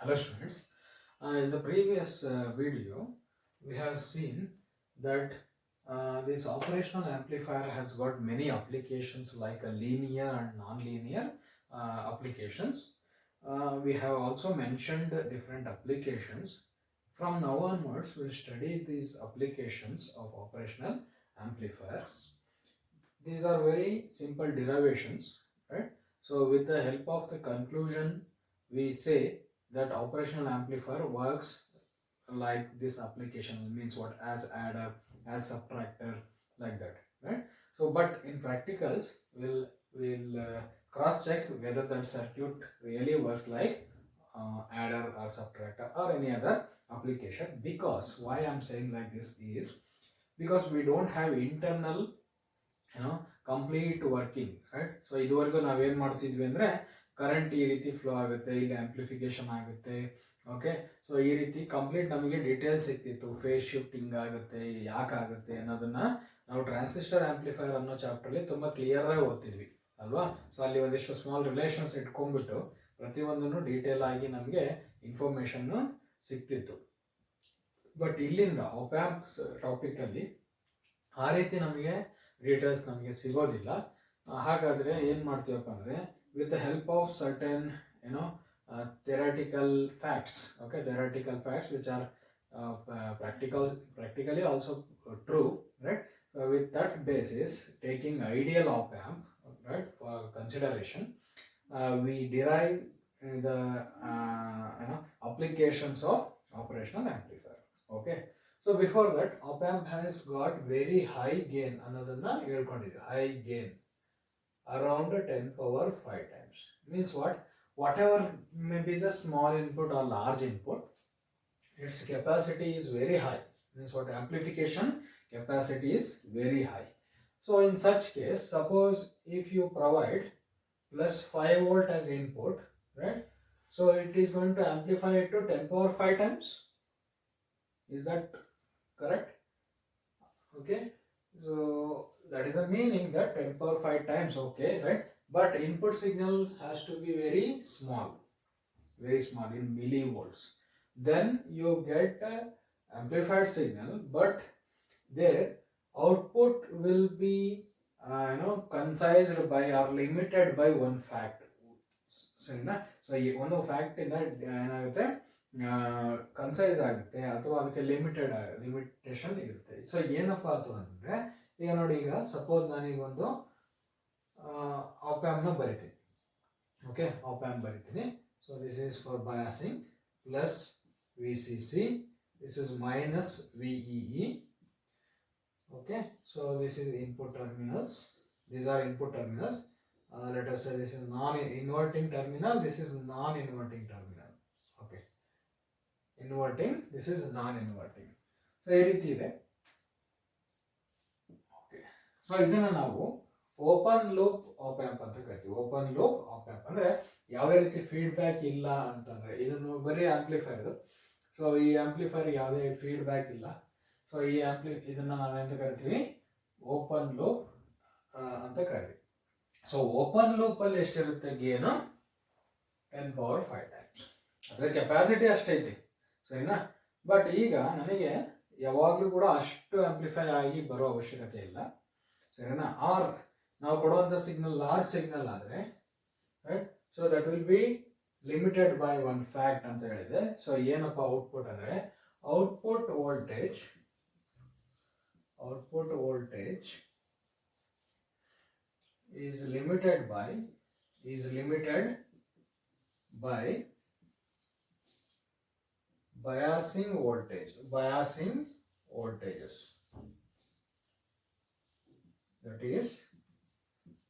Hello students. In the previous video, we have seen that this operational amplifier has got many applications like a linear and non-linear applications. We have also mentioned different applications. From now onwards, we'll study these applications of operational amplifiers. These are very simple derivations, right? So with the help of the conclusion, we say that operational amplifier works like this application, means what, as adder, as subtractor, like that, right? So but in practicals, we'll cross check whether that circuit really works like adder or subtractor or any other application. Because why I'm saying like this is because we don't have internal complete working, right? So ಇದುವರೆಗೂ ನಾವೇನು ಮಾಡ್ತಿದ್ವಿ ಅಂದರೆ current ಈ ರೀತಿ flow ಆಗುತ್ತೆ, ಇಲ್ಲಿ amplification ಆಗುತ್ತೆ, okay. So ಈ ರೀತಿ ಕಂಪ್ಲೀಟ್ ನಮಗೆ ಡೀಟೇಲ್ಸ್ ಸಿಗ್ತಿತ್ತು, ಫೇಸ್ ಶಿಫ್ಟಿಂಗ್ ಆಗುತ್ತೆ, ಯಾಕೆ ಆಗುತ್ತೆ ಅನ್ನೋದನ್ನ ನಾವು ಟ್ರಾನ್ಸಿಸ್ಟರ್ ಆಂಪ್ಲಿಫೈರ್ ಅನ್ನೋ ಚಾಪ್ಟರ್ಲಿ ತುಂಬ ಕ್ಲಿಯರ್ ಆಗಿ ಓದ್ತಿದ್ವಿ ಅಲ್ವಾ. ಸೊ ಅಲ್ಲಿ ಒಂದಿಷ್ಟು ಸ್ಮಾಲ್ ರಿಲೇಷನ್ಸ್ ಇಟ್ಕೊಂಡ್ಬಿಟ್ಟು ಪ್ರತಿಯೊಂದನ್ನು ಡೀಟೇಲ್ ಆಗಿ ನಮಗೆ ಇನ್ಫಾರ್ಮೇಶನ್ ಸಿಗ್ತಿತ್ತು. ಬಟ್ ಇಲ್ಲಿಂದ ಆಪ್ ಆಂಪ್ಸ್ ಟಾಪಿಕಲ್ಲಿ ಆ ರೀತಿ ನಮಗೆ ಡೀಟೇಲ್ಸ್ ನಮಗೆ ಸಿಗೋದಿಲ್ಲ. ಹಾಗಾದರೆ ಏನು ಮಾಡ್ತೀವಪ್ಪ ಅಂದರೆ with the help of certain theoretical facts, okay, theoretical facts which are practically also true, right? With that basis, taking ideal op amp, right, for consideration, we derive the applications of operational amplifier, okay. So before that, op amp has got very high gain, another high gain around 10 power 5 times. Means what? Whatever may be the small input or large input, its capacity is very high. Means what? Amplification capacity is very high. So in such case, suppose if you provide plus 5 volt as input, right? So it is going to amplify it to 10 power 5 times. Is that correct? Okay. So that is the meaning that 10 power 5 times, okay, right? But input signal has to be very small in millivolts. Then you get amplified signal, but their output will be concised by or limited by one fact. So one fact in that ಏನಾಗುತ್ತೆ, concise ಆಗುತ್ತೆ ಅಥವಾ ಅದಕ್ಕೆ limitation ಇರುತ್ತೆ. So ಏನಪ್ಪ ಅದು ಅಂದರೆ, ಈಗ ನೋಡಿ, ಈಗ ಸಪೋಸ್ ನಾನೀಗೊಂದು ಆಪ್ ಆಂಪ್ನ ಬರಿತೀನಿ, ಓಕೆ, ಆಪ್ ಆಂಪ್ ಬರಿತೀನಿ. So this is for biasing plus VCC, this is minus VEE, okay. So this is input terminals, these are input terminals. Let us say this is non-inverting terminal, this is non-inverting terminal, okay. Inverting, this is non-inverting. So ಈ ರೀತಿ ಇದೆ, okay. So ಇದನ್ನ ನಾವು open loop op amp ಅಂತ ಕರಿತೀವಿ. Open loop op amp ಅಂದ್ರೆ ಯಾವುದೇ ರೀತಿ ಫೀಡ್ಬ್ಯಾಕ್ ಇಲ್ಲ ಅಂತಂದ್ರೆ, ಇದನ್ನು ಬರೀ ಆಂಪ್ಲಿಫೈರ್. ಸೊ ಈ ಆಂಪ್ಲಿಫೈರ್ ಯಾವುದೇ ಫೀಡ್ಬ್ಯಾಕ್ ಇಲ್ಲ. ಸೊ ಈ ಇದನ್ನ ನಾವೆಂತ ಕರಿತೀವಿ, ಓಪನ್ ಲೂಪ್ ಅಂತ ಕರಿತೀವಿ. ಸೊ ಓಪನ್ ಲೂಪ್ ಅಲ್ಲಿ ಎಷ್ಟಿರುತ್ತೆ ಗೇನು? 10 power 5 times. ಅದರ ಕೆಪಾಸಿಟಿ ಅಷ್ಟೈತಿ, ಸರಿನಾ? ಬಟ್ ಈಗ ನನಗೆ ಯಾವಾಗಲೂ ಕೂಡ ಅಷ್ಟು ಆಂಪ್ಲಿಫೈ ಆಗಿ ಬರೋ ಅವಶ್ಯಕತೆ ಇಲ್ಲ, ಸರಿನಾ? ಆರ್ ನಾವು ಕೊಡುವಂಥ ಸಿಗ್ನಲ್ ಲಾರ್ಜ್ ಸಿಗ್ನಲ್ ಆದರೆ, right, so that will be limited by one fact ಅಂತ ಹೇಳಿದೆ. ಸೊ ಏನಪ್ಪ ಔಟ್ಪುಟ್ ಅಂದರೆ, output voltage is limited by biasing voltages, that is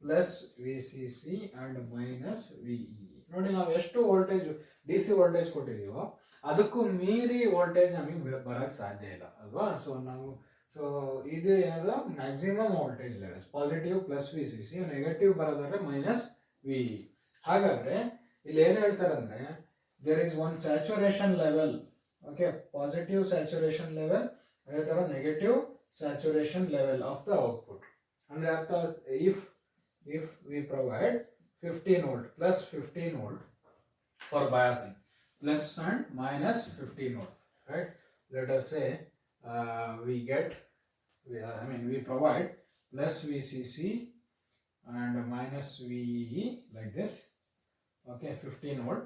plus VCC and minus VEE. ನೋಡಿ, ನಾವು ಎಷ್ಟು ವೋಲ್ಟೇಜ್ DC ವೋಲ್ಟೇಜ್ ಕೊಟ್ಟಿದ್ದೀವೋ ಅದಕ್ಕೂ ಮೀರಿ ವೋಲ್ಟೇಜ್ ನಮಗೆ ಬರೋಕ್ಕೆ ಸಾಧ್ಯ ಇಲ್ಲ ಅಲ್ವಾ. ಸೊ ಇದು ಏನದು maximum voltage levels. Positive plus VCC, negative ಬರೋದಾದ್ರೆ ಮೈನಸ್ VE. ಹಾಗಾದ್ರೆ ಇಲ್ಲಿ ಏನು ಹೇಳ್ತಾರೆ ಅಂದ್ರೆ, there is one saturation level, okay, positive saturation level, ಅದೇ ತರ negative saturation level of the output. ಅಂದ್ರೆ ಅರ್ಥ, if we provide 15 volt plus 15 volt for biasing, plus and minus 15 volt, right? Let us say we provide plus VCC and minus VEE like this. Okay, 15 volt.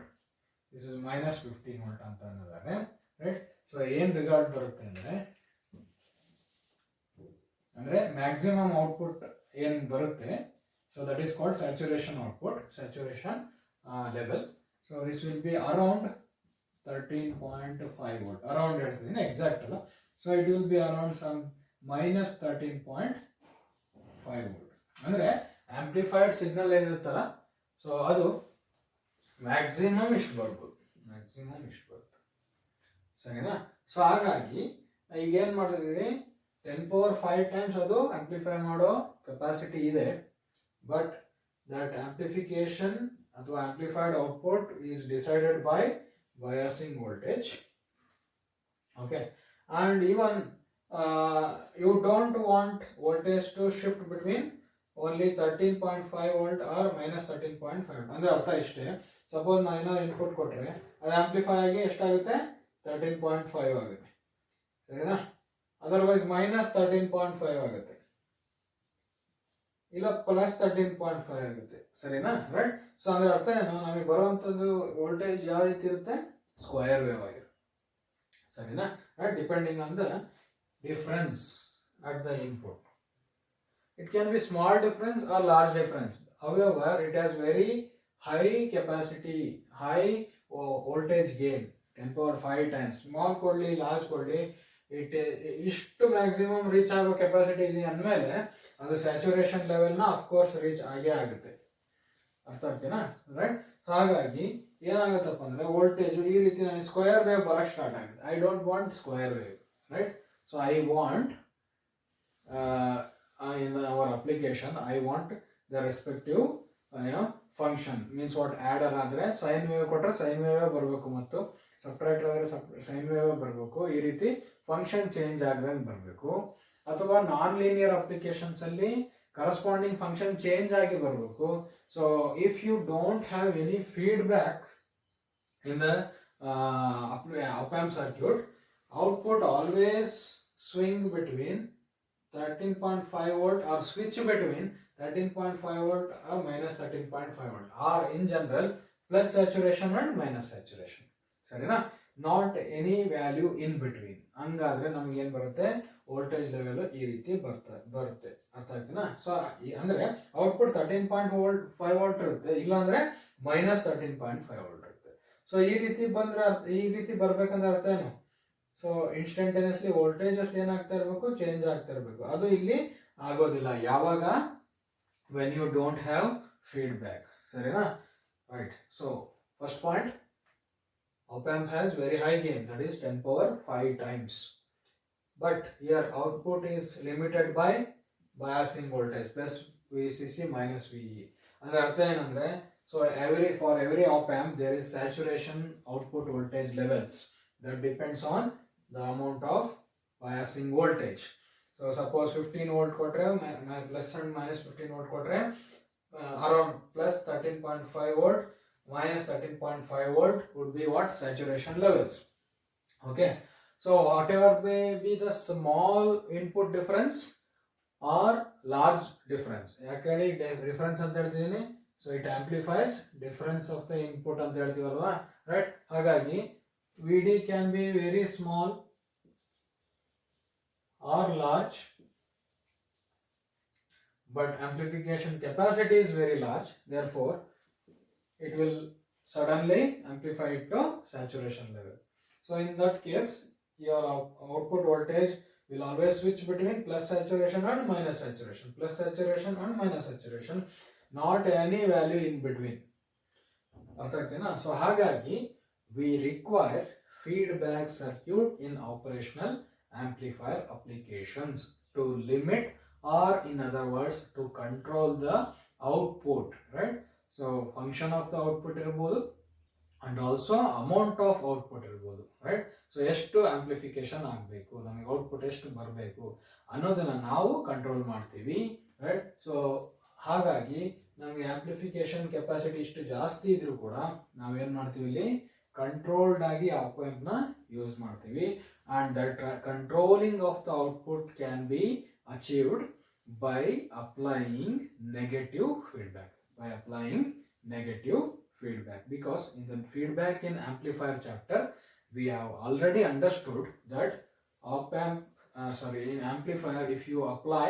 This is minus 15 volt ಅಂತ ಅನ್ನೋದಾದ್ರೆ, right? So ಏನು result ಬರುತ್ತೆ ಅಂದ್ರೆ maximum output ಏನು ಬರುತ್ತೆ, so that is called saturation output, saturation level. So this will be around 13.5 volt, around ಹೇಳ್ತಿದ್ದೀನಿ, exact ಅಲ್ಲ. So it will be around some minus 13.5 volt. ಅಂದ್ರೆ ಆಂಪ್ಲಿಫೈಡ್ ಸಿಗ್ನಲ್ ಏನಿರುತ್ತಲ್ಲ, ಸೊ ಅದು maximum ಇಷ್ಟು ಬರ್ಬೋದು, ಸರಿನಾ? ಸೊ ಹಾಗಾಗಿ ಈಗ ಏನು ಮಾಡ್ತಿದ್ದೀವಿ, 10⁵ ಟೈಮ್ಸ್ ಅದು ಆಂಪ್ಲಿಫೈ ಮಾಡೋ ಕೆಪಾಸಿಟಿ ಇದೆ. ಬಟ್ ದಟ್ ಆಂಪ್ಲಿಫಿಕೇಶನ್ ಅಥವಾ amplified output is decided by biasing voltage. Okay, and even you don't want voltage to shift between only 13.5 volt or minus 13.5 ಅಂದ್ರೆ ಅರ್ಥ ಇಷ್ಟೇ. ಸಪೋಸ್ ನಾನು ಏನೋ ಇನ್ಪುಟ್ ಕೊಟ್ಟರೆ ಅದು ಆಂಪ್ಲಿಫೈ ಆಗಿ ಎಷ್ಟಾಗುತ್ತೆ, 13.5 ಆಗುತ್ತೆ, ಸರಿನಾ? ಅದರ್ವೈಸ್ ಮೈನಸ್ 13.5 ಆಗುತ್ತೆ, ಇಲ್ಲ ಪ್ಲಸ್ 13.5 ಆಗುತ್ತೆ, ಸರಿನಾ? ರೈಟ್. ಸೊ ಅಂದ್ರೆ ಅರ್ಥ ಏನು, ನಮಗೆ ಬರುವಂಥದ್ದು ವೋಲ್ಟೇಜ್ ಯಾವ ರೀತಿ ಇರುತ್ತೆ, ಸ್ಕ್ವೇರ್ ವೇವ್ ಆಗಿರುತ್ತೆ, ಸರಿನಾ? Right, depending on the difference at the input. It can be small difference or large difference. However, it has very high capacity, high voltage gain, 10⁵ times. Small ಕೊಡ್ಲಿ, ಲಾರ್ಜ್ ಕೊಡ್ಲಿ, ಇಷ್ಟು maximum reach ಆಗೋ capacity ಇದೆ ಅಂದಮೇಲೆ ಅದು saturation ಲೆವೆಲ್ನ of course reach ಆಗೇ ಆಗುತ್ತೆ. ಅರ್ಥ ಆಗ್ತೀನಾ? ರೈಟ್. ಹಾಗಾಗಿ ಏನಾಗುತ್ತಪ್ಪ ಅಂದ್ರೆ ವೋಲ್ಟೇಜ್ ಈ ರೀತಿ ನನಗೆ ಸ್ಕ್ವೇರ್ ವೇವ್ ಬರಕ್ಕೆ ಸ್ಟಾರ್ಟ್ ಆಗುತ್ತೆ. I don't want square wave, right? So I want in our application, I want the respective function. Means what, adder ಆದರೆ ಸೈನ್ ವೇವ್ ಕೊಟ್ಟರೆ ಸೈನ್ ವೇವ್ ಬರಬೇಕು, ಮತ್ತು ಸಬ್ಟ್ರಾಕ್ಟರ್ ಆದರೆ ಸೈನ್ ವೇವ್ ಬರಬೇಕು. ಈ ರೀತಿ ಫಂಕ್ಷನ್ ಚೇಂಜ್ ಆಗದಂಗೆ ಬರಬೇಕು. ಅಥವಾ ನಾನ್ ಲೀನಿಯರ್ ಅಪ್ಲಿಕೇಶನ್ಸ್ ಅಲ್ಲಿ ಕರೆಸ್ಪಾಂಡಿಂಗ್ ಫಂಕ್ಷನ್ ಚೇಂಜ್ ಆಗಿ ಬರಬೇಕು. So if you don't have any feedback in the op-amp circuit, output always swing between 13.5 volt or switch between 13.5 volt or minus 13.5 volt, or in general plus saturation and minus saturation, ಸರಿನಾ? Not any value in between. ಹಂಗಾದ್ರೆ ನಮ್ಗೆ ಏನ್ ಬರುತ್ತೆ, voltage level ಈ ರೀತಿ ಬರುತ್ತೆ. ಅರ್ಥ ಆಗ್ತೀನಾ? So ಅಂದ್ರೆ ಔಟ್ಪುಟ್ 13.5 ವೋಲ್ಟ್ ಇರುತ್ತೆ, ಇಲ್ಲಾಂದ್ರೆ minus 13.5 ವೋಲ್ಟ್ ಇರುತ್ತೆ. ಸೊ ಈ ರೀತಿ ಬಂದ್ರೆ, ಈ ರೀತಿ ಬರ್ಬೇಕಂದ್ರೆ ಅರ್ಥ ಏನು, ಸೊ ಇನ್ಸ್ಟಂಟೇನಿಯಸ್ಲಿ ವೋಲ್ಟೇಜಸ್ ಏನಾಗ್ತಾ ಇರಬೇಕು, ಚೇಂಜ್ ಆಗ್ತಾ ಇರಬೇಕು. ಅದು ಇಲ್ಲಿ ಆಗೋದಿಲ್ಲ ಯಾವಾಗ, when you don't have feedback, ಸರಿನಾ? Right. So first point, op-amp has very high gain, that is 10⁵ times, but here output is limited by biasing voltage plus VCC minus VE. ಅಂದ್ರೆ ಅರ್ಥ ಏನಂದ್ರೆ, so for every op-amp there is saturation output voltage levels that depends on the amount of biasing voltage. So suppose 15 volt ಕೊಟ್ರೆ plus and minus 15 volt ಕೊಟ್ರೆ around plus 13.5 volt minus 13.5 volt would be what, saturation levels. Okay, so whatever may be the small input difference or large difference, ಯಾಕೇಳಿ difference ಅಂತ ಹೇಳ್ತಿದ್ದೀನಿ, so it amplifies difference of the input ಅಂತ ಹೇಳ್ತೀವಲ್ವಾ, right? ಹಾಗಾಗಿ VD can be very small or large, but amplification capacity is very large, therefore it will suddenly amplify it to saturation level. So in that case, your output voltage will always switch between plus saturation and minus saturation, plus saturation and minus saturation, not any value in between. ಅರ್ಥ ಆಗ್ತೀನಾ? So ಹಾಗಾಗಿ we require feedback circuit in operational amplifier applications to limit, or in other words to control the output, right? So function of the output irbodu and also amount of output irbodu, right? So ಎಷ್ಟು amplification ಆಗಬೇಕು, ನಮಗೆ output ಎಷ್ಟು ಬರಬೇಕು ಅನ್ನೋದನ್ನ ನಾವು control ಮಾಡ್ತೀವಿ, right? So ಹಾಗಾಗಿ ನಮಗೆ ಆಂಪ್ಲಿಫಿಕೇಶನ್ ಕೆಪಾಸಿಟಿ ಇಷ್ಟು ಜಾಸ್ತಿ ಇದ್ರೂ ಕೂಡ ನಾವೇನ್ ಮಾಡ್ತೀವಿ, ಇಲ್ಲಿ ಕಂಟ್ರೋಲ್ಡ್ ಆಗಿ ಆಪ್ ಆಂಪ್ ನ ಯೂಸ್ ಮಾಡ್ತೀವಿ. And that controlling of the output can be achieved by applying negative feedback, because in the feedback in amplifier chapter we have already understood that in amplifier, if you apply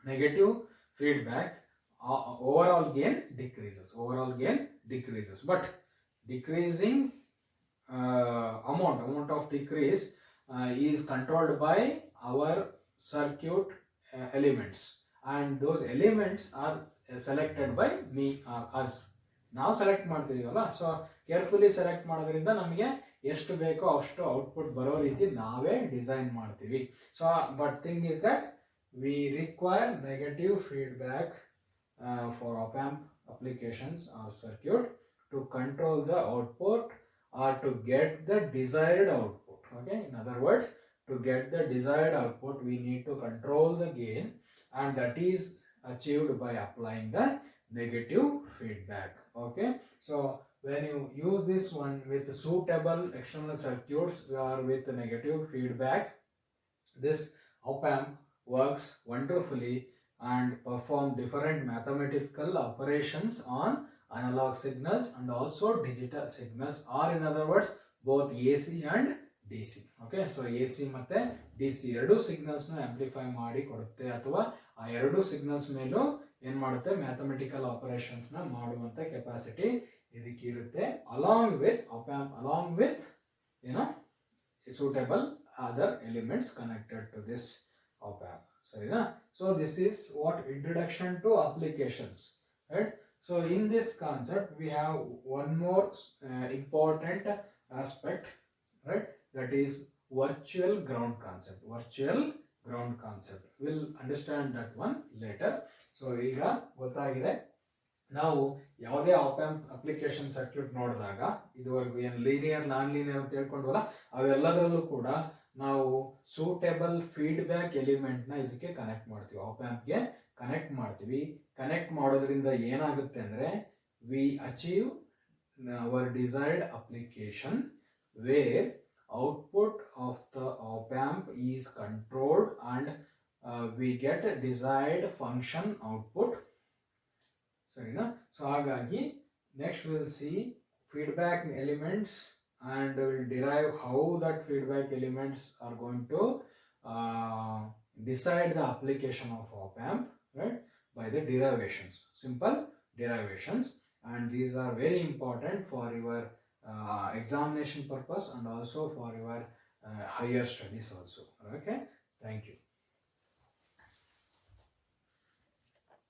negative feedback, overall gain decreases, but decreasing amount of decrease is controlled by our circuit elements, and those elements are selected by me or us. ನಾವು select ಮಾಡ್ತಿದೀವಲ್ಲ, so carefully select ಮಾಡೋದ್ರಿಂದ ನಮಗೆ ಎಷ್ಟು ಬೇಕೋ ಅಷ್ಟು output ಬರೋ ರೀತಿ ನಾವೇ design ಮಾಡ್ತೀವಿ. So but thing is that we require negative feedback for op amp applications or circuit to control the output or to get the desired output. Okay, in other words, to get the desired output we need to control the gain, and that is achieved by applying the negative feedback. Okay, so when you use this one with suitable external circuits or with negative feedback, this op amp works wonderfully and perform different mathematical operations on analog signals and also digital signals, or in other words both AC and DC. Okay, so AC ಮತ್ತೆ DC ಎರಡು signals ನ amplify ಮಾಡಿ ಕೊಡುತ್ತೆ, ಅಥವಾ ಆ ಎರಡು signals ಮೇಲೂ ಏನ್ ಮಾಡುತ್ತೆ, ಮ್ಯಾಥಮೆಟಿಕಲ್ ಆಪರೇಷನ್ಸ್ ನ ಮಾಡುವಂತ capacity ಇದಕ್ಕಿರುತ್ತೆ, along with suitable other elements connected to this op amp. ಸರಿನಾ? So this is what introduction to applications, right? So in this concept we have one more important aspect, right? That is virtual ground concept. We'll understand that one later. So ಈಗ ಗೊತ್ತಾಗಿದೆ, ನಾವು ಯಾವುದೇ op amp application circuit ನೋಡಿದಾಗ ಇದುವರೆಗೂ ಏನು linear non linear ಅಂತ ಹೇಳ್ಕೊಂಡ್ವಲ್ಲ, ಅವೆಲ್ಲದರಲ್ಲೂ ಕೂಡ ನಾವು ಸೂಟೇಬಲ್ ಫೀಡ್ಬ್ಯಾಕ್ ಎಲಿಮೆಂಟ್ ನ ಇದಕ್ಕೆ ಕನೆಕ್ಟ್ ಮಾಡ್ತೀವಿ, ಆಪ್ ಆಂಪ್ಗೆ ಕನೆಕ್ಟ್ ಮಾಡ್ತೀವಿ. ಕನೆಕ್ಟ್ ಮಾಡೋದ್ರಿಂದ ಏನಾಗುತ್ತೆ ಅಂದ್ರೆ we achieve our desired application where output of the op amp is controlled and we get desired function output. ಸರಿನಾ? ಸೊ ಹಾಗಾಗಿ next will see feedback elements and will derive how that feedback elements are going to decide the application of op amp, right, by the derivations, simple derivations, and these are very important for your examination purpose and also for your higher studies also. Okay, thank you.